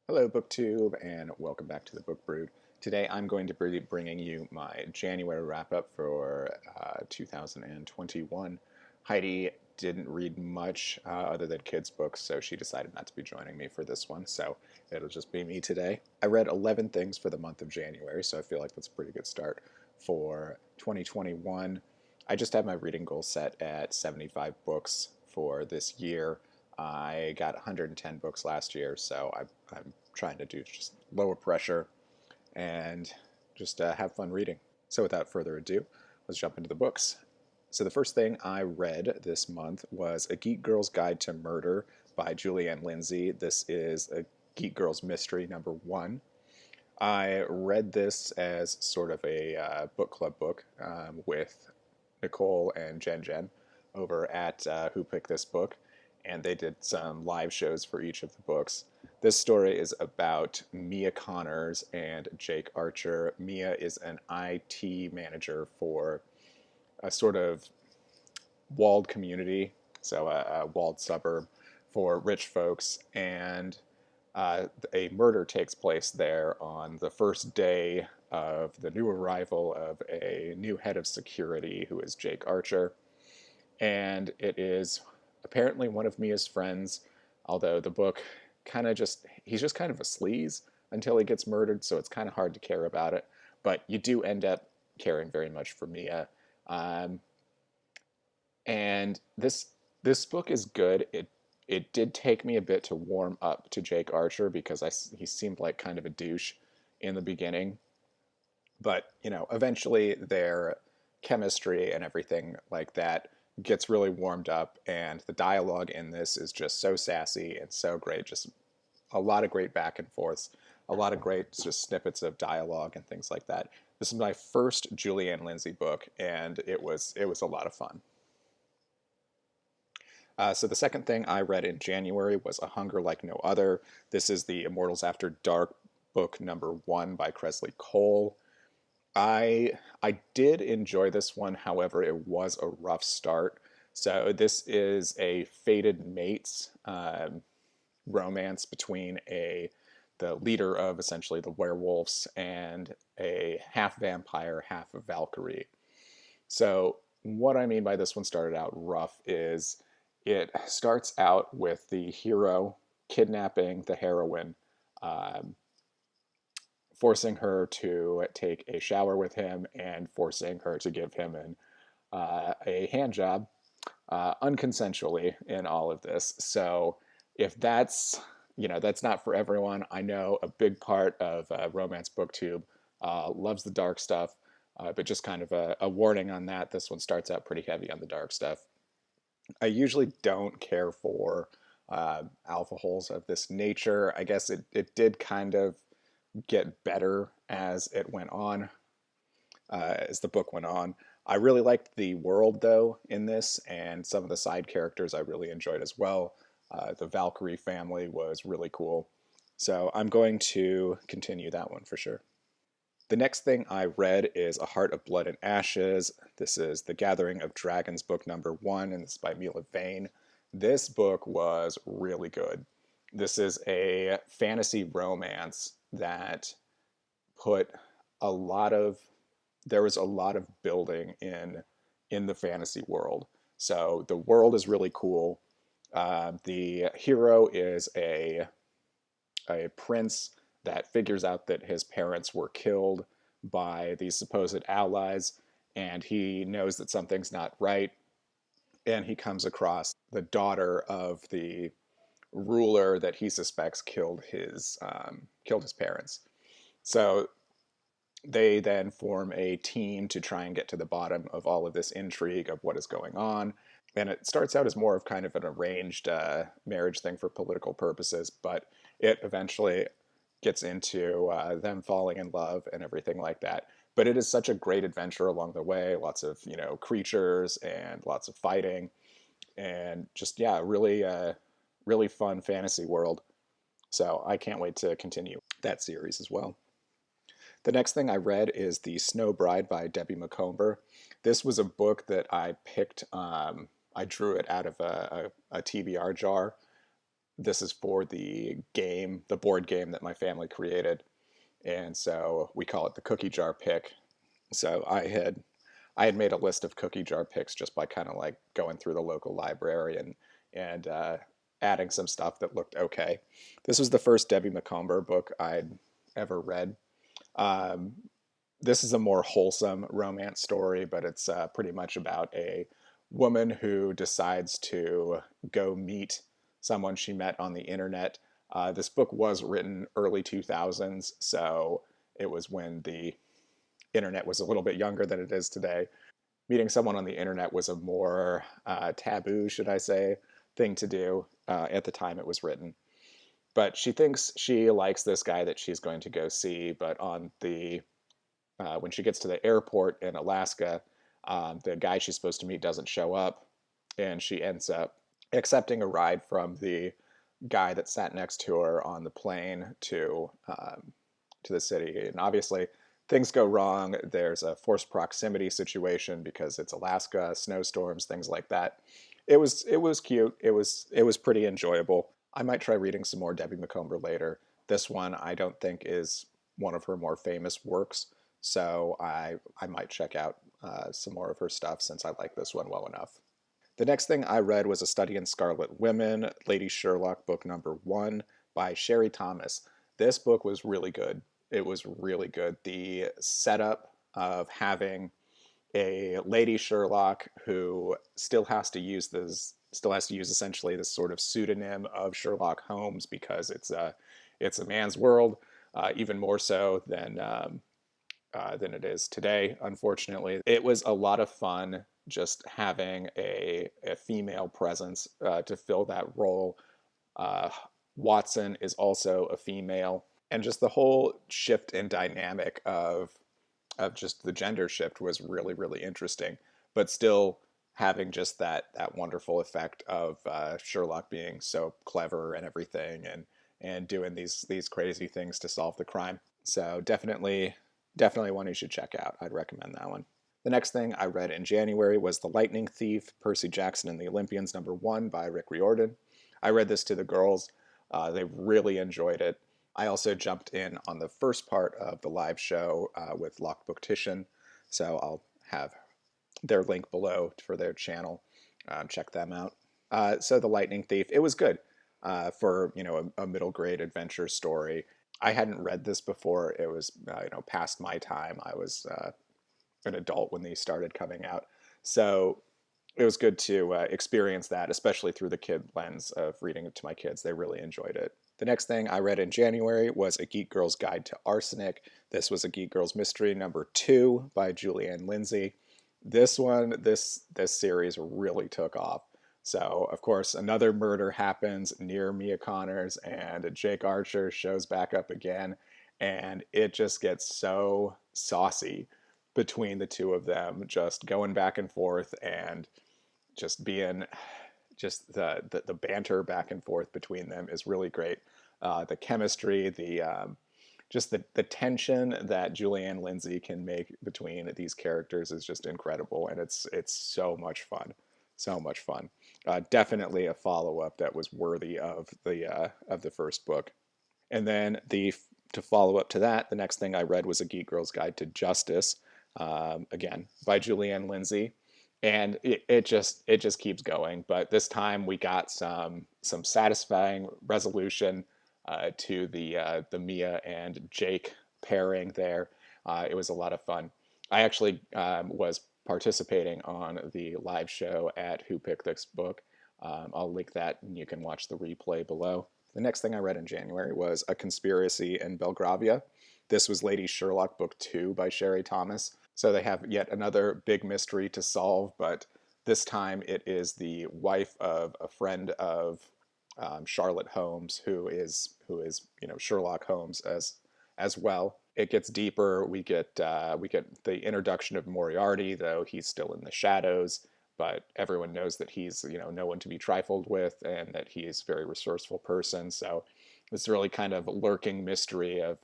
Hello, BookTube, and welcome back to the Book Brood. Today I'm going to be bringing you my January wrap-up for 2021. Heidi didn't read much other than kids' books, so she decided not to be joining me for this one, so it'll just be me today. I read 11 things for the month of January, so I feel like that's a pretty good start for 2021. I just have my reading goal set at 75 books for this year. I got 110 books last year, so I'm trying to do just lower pressure and just have fun reading. So without further ado, let's jump into the books. So the first thing I read this month was A Geek Girl's Guide to Murder by Julianne Lindsay. This is a Geek Girls Mystery #1. I read this as sort of a book club book with Nicole and Jen over at Who Picked This Book, and they did some live shows for each of the books. This story is about Mia Connors and Jake Archer. Mia is an IT manager for a sort of walled community, so a walled suburb for rich folks, and a murder takes place there on the first day of the new arrival of a new head of security who is Jake Archer. And it is apparently one of Mia's friends, although the book he's just kind of a sleaze until he gets murdered, so it's kind of hard to care about it. But you do end up caring very much for Mia. And this book is good. It did take me a bit to warm up to Jake Archer because he seemed like kind of a douche in the beginning. But, eventually their chemistry and everything like that gets really warmed up, and the dialogue in this is just so sassy and so great. Just a lot of great back and forths, a lot of great just snippets of dialogue and things like that. This is my first Julianne Lindsay book, and it was a lot of fun. So the second thing I read in January was A Hunger Like No Other. This is the Immortals After Dark book #1 by Kresley Cole. I did enjoy this one, however, it was a rough start. So this is a fated mates romance between the leader of essentially the werewolves and a half vampire, half a Valkyrie. So what I mean by this one started out rough is it starts out with the hero kidnapping the heroine, um, forcing her to take a shower with him and forcing her to give him a hand job unconsensually in all of this. So if that's not for everyone. I know a big part of Romance BookTube loves the dark stuff, but just kind of a warning on that. This one starts out pretty heavy on the dark stuff. I usually don't care for alpha holes of this nature. I guess it did kind of get better as it went on, as the book went on. I really liked the world, though, in this, and some of the side characters I really enjoyed as well. The Valkyrie family was really cool. So I'm going to continue that one for sure. The next thing I read is A Heart of Blood and Ashes. This is The Gathering of Dragons book #1, and this is by Mila Vane. This book was really good. This is a fantasy romance that put a lot of there was a lot of building in the fantasy world. So the world is really cool. The hero is a prince that figures out that his parents were killed by these supposed allies, and he knows that something's not right. And he comes across the daughter of the ruler that he suspects killed his parents. So they then form a team to try and get to the bottom of all of this intrigue of what is going on. And it starts out as more of kind of an arranged marriage thing for political purposes, but it eventually gets into them falling in love and everything like that. But it is such a great adventure along the way. Lots of creatures and lots of fighting, and just really really fun fantasy world. So I can't wait to continue that series as well. The next thing I read is The Snow Bride by Debbie Macomber. This was a book that I picked. I drew it out of a TBR jar. this is for the game, the board game that my family created, and so we call it the cookie jar pick. So I had made a list of cookie jar picks just by kind of like going through the local library and adding some stuff that looked okay. This was the first Debbie Macomber book I'd ever read. Um, this is a more wholesome romance story, but it's pretty much about a woman who decides to go meet someone she met on the internet. This book was written early 2000s, so it was when the internet was a little bit younger than it is today. Meeting someone on the internet was a more taboo, should I say, thing to do at the time it was written. But she thinks she likes this guy that she's going to go see, but on the when she gets to the airport in Alaska, the guy she's supposed to meet doesn't show up, and she ends up accepting a ride from the guy that sat next to her on the plane to the city. And obviously, things go wrong. There's a forced proximity situation because it's Alaska, snowstorms, things like that. It was cute. It was pretty enjoyable. I might try reading some more Debbie Macomber later. This one I don't think is one of her more famous works, so I might check out some more of her stuff since I like this one well enough. The next thing I read was A Study in Scarlet Women, Lady Sherlock, book number 1 by Sherry Thomas. This book was really good. It was really good. The setup of having a Lady Sherlock who still has to use essentially this sort of pseudonym of Sherlock Holmes because it's a man's world, even more so than it is today, unfortunately. It was a lot of fun just having a female presence to fill that role. Uh, Watson is also a female, and just the whole shift in dynamic of just the gender shift was really really interesting, but still having just that wonderful effect of Sherlock being so clever and everything and doing these crazy things to solve the crime. So definitely one you should check out. I'd recommend that one. The next thing I read in January was The Lightning Thief, Percy Jackson and the Olympians, number 1 by Rick Riordan. I read this to the girls. They really enjoyed it. I also jumped in on the first part of the live show with Locked Booktician, so I'll have their link below for their channel. Check them out. So The Lightning Thief, it was good for a middle grade adventure story. I hadn't read this before. It was past my time. I was an adult when these started coming out, so it was good to experience that, especially through the kid lens of reading it to my kids. They really enjoyed it. The next thing I read in January was A Geek Girl's Guide to Arsenic. This was A Geek Girl's Mystery number 2 by Julianne Lindsay. This series really took off. So, of course, another murder happens near Mia Connors, and Jake Archer shows back up again, and it just gets so saucy between the two of them, just going back and forth and just being the banter back and forth between them is really great. The chemistry, just the tension that Julianne Lindsay can make between these characters is just incredible, and it's so much fun, so much fun. Definitely a follow up that was worthy of the first book. And then to follow up to that, the next thing I read was A Geek Girl's Guide to Justice, again by Julianne Lindsay, and it just keeps going. But this time we got some satisfying resolution to the Mia and Jake pairing there. It was a lot of fun. I actually was participating on the live show at Who Picked This Book. I'll link that and you can watch the replay below. The next thing I read in January was A Conspiracy in Belgravia. This was Lady Sherlock book 2 by Sherry Thomas. So they have yet another big mystery to solve, but this time it is the wife of a friend of Charlotte Holmes, who is Sherlock Holmes as well. It gets deeper. We get the introduction of Moriarty, though he's still in the shadows, but everyone knows that he's no one to be trifled with, and that he is a very resourceful person. So it's really kind of lurking mystery of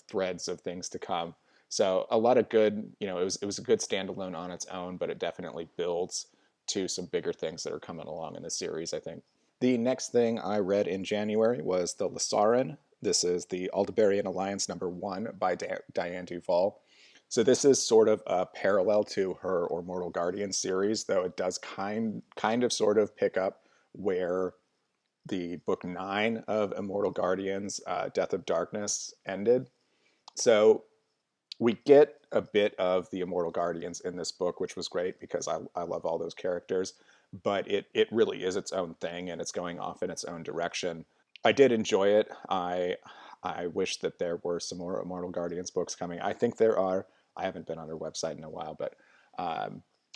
threads of things to come. So a lot of good. It was a good standalone on its own, but it definitely builds to some bigger things that are coming along in the series, I think. The next thing I read in January was the Lesarin. This is the Aldebarian Alliance #1 by Diane Duvall. So this is sort of a parallel to her Immortal Guardian series, though it does kind of sort of pick up where the book 9 of Immortal Guardians, Death of Darkness, ended. So we get a bit of the Immortal Guardians in this book, which was great because I love all those characters. But it really is its own thing, and it's going off in its own direction. I did enjoy it. I wish that there were some more Immortal Guardians books coming. I think there are. I haven't been on their website in a while, but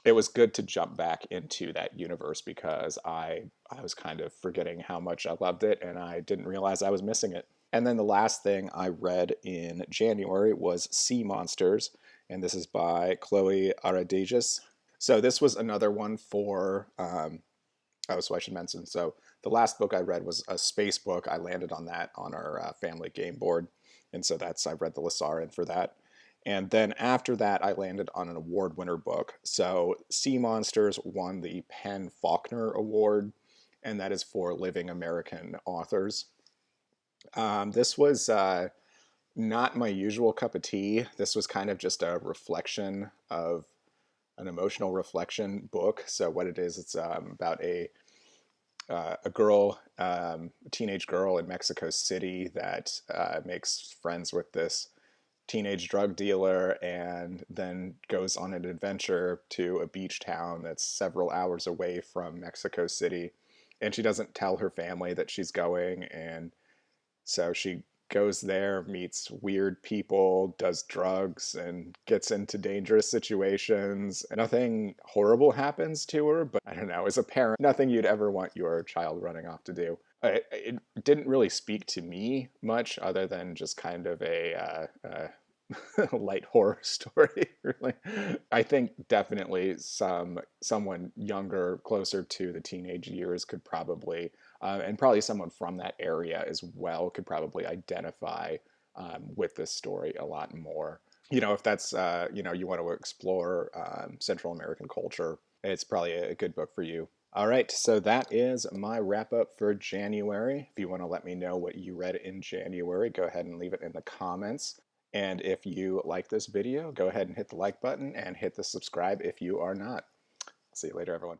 it was good to jump back into that universe because I was kind of forgetting how much I loved it, and I didn't realize I was missing it. And then the last thing I read in January was Sea Monsters, and this is by Chloe Aradegis. So this was another one for, so I should mention, so the last book I read was a space book. I landed on that on our family game board, and so I read the Lesarin for that. And then after that, I landed on an award winner book. So Sea Monsters won the Penn Faulkner Award, and that is for living American authors. This was not my usual cup of tea. This was kind of just a reflection of an emotional reflection book. So what it is, it's about a girl, a teenage girl in Mexico City that makes friends with this teenage drug dealer and then goes on an adventure to a beach town that's several hours away from Mexico City. And she doesn't tell her family that she's going, and so she goes there, meets weird people, does drugs, and gets into dangerous situations. Nothing horrible happens to her, but I don't know, as a parent, nothing you'd ever want your child running off to do. It didn't really speak to me much other than just kind of a light horror story, really. I think definitely someone younger, closer to the teenage years, could probably, and probably someone from that area as well, could probably identify with this story a lot more. If that's you want to explore Central American culture, it's probably a good book for you. All right, so that is my wrap up for January. If you want to let me know what you read in January, go ahead and leave it in the comments. And if you like this video, go ahead and hit the like button and hit the subscribe if you are not. See you later, everyone.